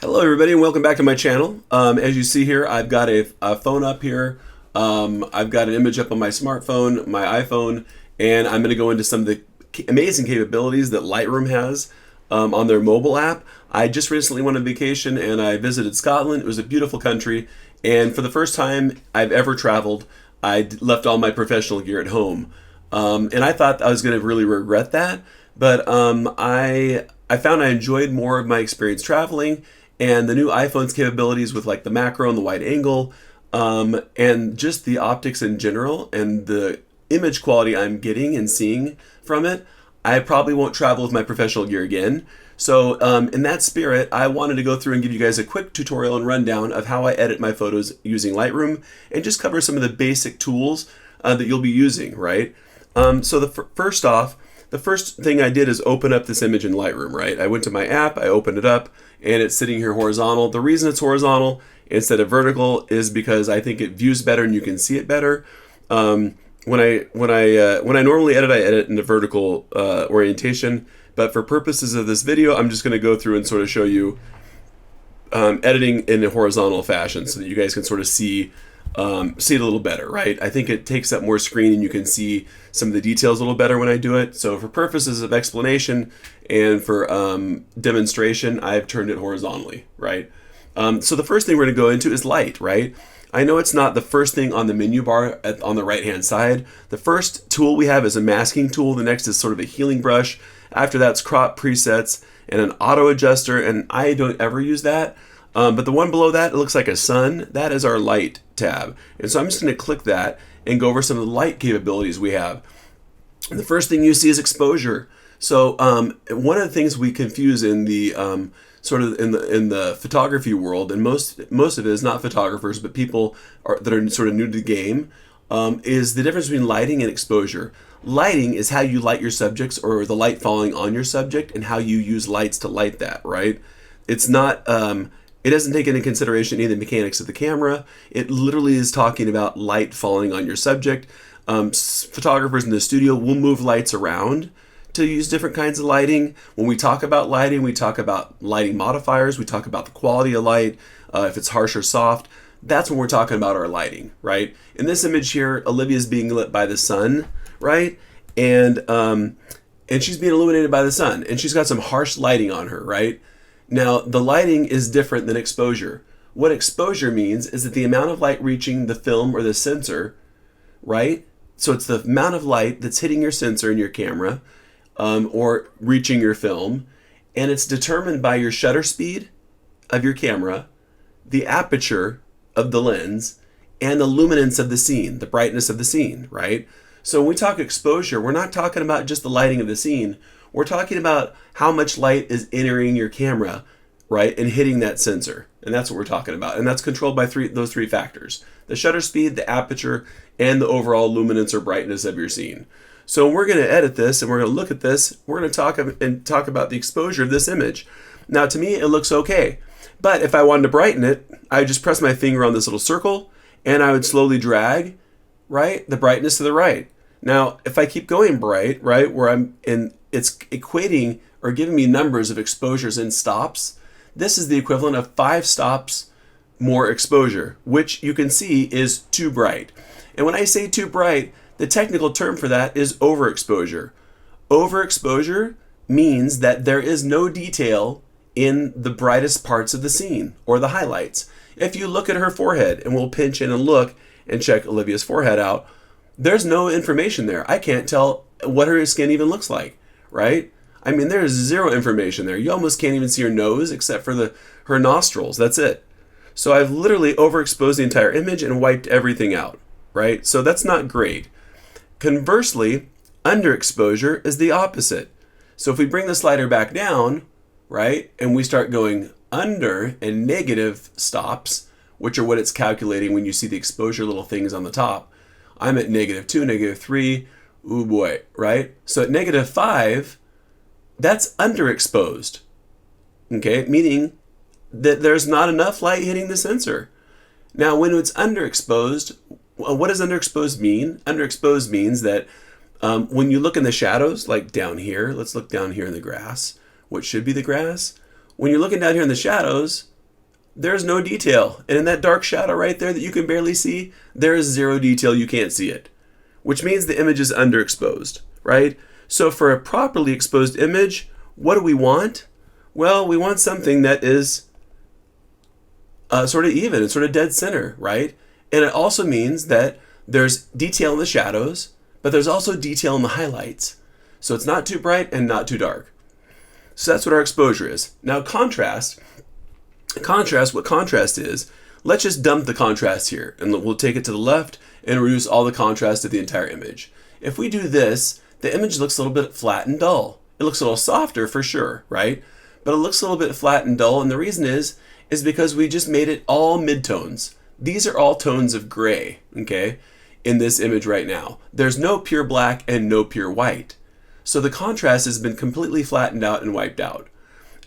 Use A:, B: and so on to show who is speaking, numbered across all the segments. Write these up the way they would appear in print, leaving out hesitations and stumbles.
A: Hello everybody and welcome back to my channel. As you see here, I've got a phone up here. I've got an image up on my smartphone, my iPhone, and I'm going to go into some of the amazing capabilities that Lightroom has on their mobile app. I just recently went on vacation and I visited Scotland. It was a beautiful country, and for the first time I've ever traveled, I left all my professional gear at home. And I thought I was going to really regret that, but I found I enjoyed more of my experience traveling, and the new iPhone's capabilities with like the macro and the wide angle, and just the optics in general and the image quality I'm getting and seeing from it. I probably won't travel with my professional gear again. So in that spirit, I wanted to go through and give you guys a quick tutorial and rundown of how I edit my photos using Lightroom and just cover some of the basic tools that you'll be using, right? So first off, the first thing I did is open up this image in Lightroom, right? I went to my app, I opened it up, and it's sitting here horizontal. The reason it's horizontal instead of vertical is because I think it views better and you can see it better. When I normally edit, I edit in the vertical orientation, but for purposes of this video, I'm just going to go through and sort of show you editing in a horizontal fashion so that you guys can sort of see it a little better, right? I think it takes up more screen and you can see some of the details a little better when I do it. So for purposes of explanation and for demonstration, I've turned it horizontally, right? So the first thing we're going to go into is light, right? I know it's not the first thing on the menu bar on the right hand side. The first tool we have is a masking tool. The next is sort of a healing brush. After that's crop presets and an auto adjuster, and I don't ever use that. But the one below that, it looks like a sun. That is our light tab. And so I'm just going to click that and go over some of the light capabilities we have. And the first thing you see is exposure. So one of the things we confuse in the sort of in the photography world, and most of it is not photographers, but people that are sort of new to the game, is the difference between lighting and exposure. Lighting is how you light your subjects, or the light falling on your subject, and how you use lights to light that, right? It's not it doesn't take into consideration any of the mechanics of the camera. It literally is talking about light falling on your subject. Photographers in the studio will move lights around to use different kinds of lighting. When we talk about lighting, we talk about lighting modifiers. We talk about the quality of light, if it's harsh or soft. That's when we're talking about our lighting, right? In this image here, Olivia's being lit by the sun, right? And she's being illuminated by the sun, and she's got some harsh lighting on her, right? Now, the lighting is different than exposure. What exposure means is that the amount of light reaching the film or the sensor, right? So it's the amount of light that's hitting your sensor in your camera, or reaching your film, and it's determined by your shutter speed of your camera, the aperture of the lens, and the luminance of the scene, the brightness of the scene, right? So when we talk exposure, we're not talking about just the lighting of the scene. We're talking about how much light is entering your camera, right, and hitting that sensor. And that's what we're talking about. And that's controlled by those three factors: the shutter speed, the aperture, and the overall luminance or brightness of your scene. So we're going to edit this and we're going to look at this. We're going to talk about the exposure of this image. Now, to me, it looks okay. But if I wanted to brighten it, I would just press my finger on this little circle and I would slowly drag, right, the brightness to the right. Now, if I keep going bright, right, where I'm in, it's equating or giving me numbers of exposures in stops. This is the equivalent of 5 stops more exposure, which you can see is too bright. And when I say too bright, the technical term for that is overexposure. Overexposure means that there is no detail in the brightest parts of the scene or the highlights. If you look at her forehead, and we'll pinch in and look and check Olivia's forehead out, there's no information there. I can't tell what her skin even looks like, right? I mean, there is zero information there. You almost can't even see her nose except for her nostrils. That's it. So I've literally overexposed the entire image and wiped everything out, right? So that's not great. Conversely, underexposure is the opposite. So if we bring the slider back down, right, and we start going under and negative stops, which are what it's calculating when you see the exposure little things on the top. I'm at -2, -3, ooh boy, right? So at -5, that's underexposed, okay? Meaning that there's not enough light hitting the sensor. Now, when it's underexposed, what does underexposed mean? Underexposed means that when you look in the shadows, like down here, let's look down here in the grass. What should be the grass? When you're looking down here in the shadows, there's no detail. And in that dark shadow right there that you can barely see, there is zero detail. You can't see it, which means the image is underexposed, right? So for a properly exposed image, what do we want? Well, we want something that is sort of even and sort of dead center, right? And it also means that there's detail in the shadows, but there's also detail in the highlights. So it's not too bright and not too dark. So that's what our exposure is. Now contrast, what contrast is, let's just dump the contrast here and we'll take it to the left and reduce all the contrast of the entire image. If we do this, the image looks a little bit flat and dull. It looks a little softer for sure, right? But it looks a little bit flat and dull, and the reason is because we just made it all midtones. These are all tones of gray, okay, in this image right now. There's no pure black and no pure white. So the contrast has been completely flattened out and wiped out.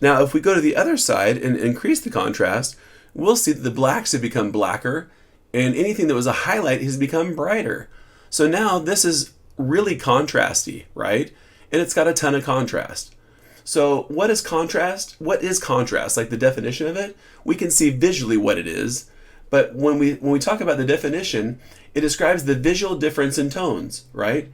A: Now, if we go to the other side and increase the contrast, we'll see that the blacks have become blacker and anything that was a highlight has become brighter. So now this is really contrasty, right? And it's got a ton of contrast. So what is contrast? What is contrast? Like the definition of it, we can see visually what it is, but when we talk about the definition, it describes the visual difference in tones, right?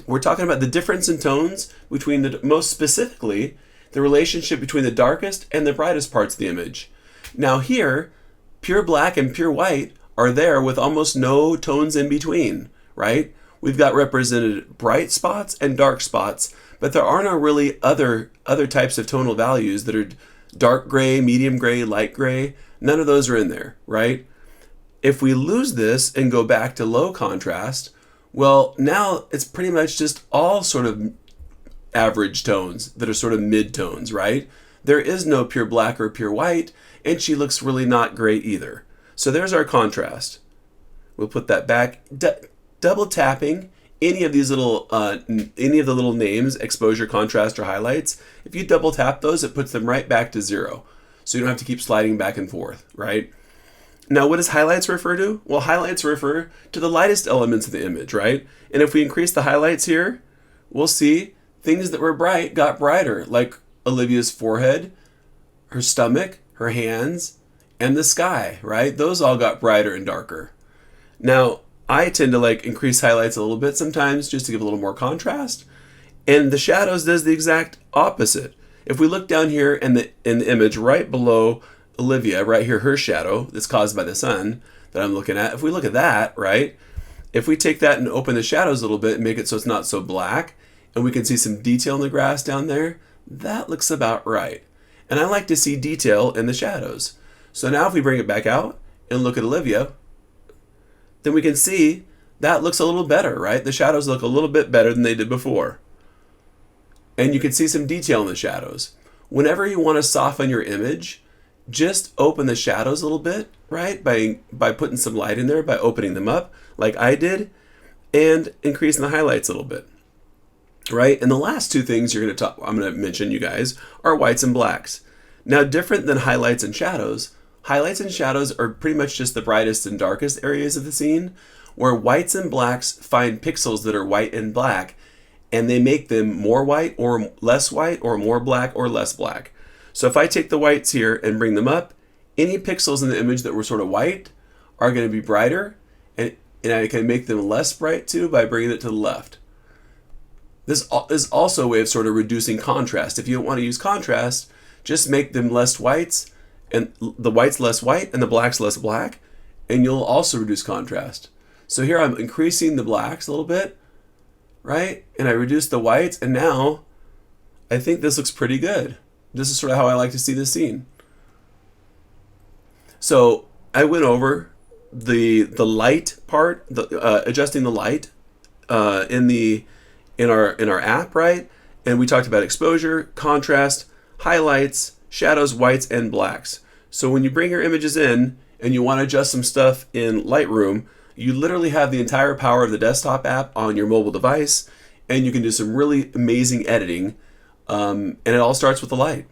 A: We're talking about the difference in tones between most specifically, the relationship between the darkest and the brightest parts of the image. Now here, pure black and pure white are there with almost no tones in between, right? We've got represented bright spots and dark spots, but there are no really other types of tonal values that are dark gray, medium gray, light gray. None of those are in there, right? If we lose this and go back to low contrast, well, now it's pretty much just all sort of average tones that are sort of mid-tones, right? There is no pure black or pure white, and she looks really not great either. So there's our contrast. We'll put that back. Double tapping any of these little, any of the little names, exposure, contrast, or highlights, if you double tap those, it puts them right back to 0. So you don't have to keep sliding back and forth, right? Now, what does highlights refer to? Well, highlights refer to the lightest elements of the image, right? And if we increase the highlights here, we'll see things that were bright got brighter, like Olivia's forehead, her stomach, her hands, and the sky, right? Those all got brighter and darker. Now, I tend to like increase highlights a little bit sometimes just to give a little more contrast. And the shadows does the exact opposite. If we look down here in the image right below Olivia, right here, her shadow that's caused by the sun that I'm looking at, if we look at that, right, if we take that and open the shadows a little bit and make it so it's not so black, and we can see some detail in the grass down there, that looks about right. And I like to see detail in the shadows. So now if we bring it back out and look at Olivia, then we can see that looks a little better, right? The shadows look a little bit better than they did before. And you can see some detail in the shadows. Whenever you want to soften your image, just open the shadows a little bit, right? By putting some light in there, by opening them up like I did, and increasing the highlights a little bit, right? And the last two things I'm going to mention, you guys, are whites and blacks. Now, different than highlights and shadows are pretty much just the brightest and darkest areas of the scene, where whites and blacks find pixels that are white and black, and they make them more white or less white or more black or less black. So if I take the whites here and bring them up, any pixels in the image that were sort of white are going to be brighter, and I can make them less bright too by bringing it to the left. This is also a way of sort of reducing contrast. If you don't want to use contrast, just make them less whites, and the whites less white and the blacks less black, and you'll also reduce contrast. So here I'm increasing the blacks a little bit, right? And I reduce the whites, and now I think this looks pretty good. This is sort of how I like to see this scene. So I went over the light part, adjusting the light in our app, right? And we talked about exposure, contrast, highlights, shadows, whites, and blacks. So when you bring your images in and you want to adjust some stuff in Lightroom, you literally have the entire power of the desktop app on your mobile device, and you can do some really amazing editing. And it all starts with the light.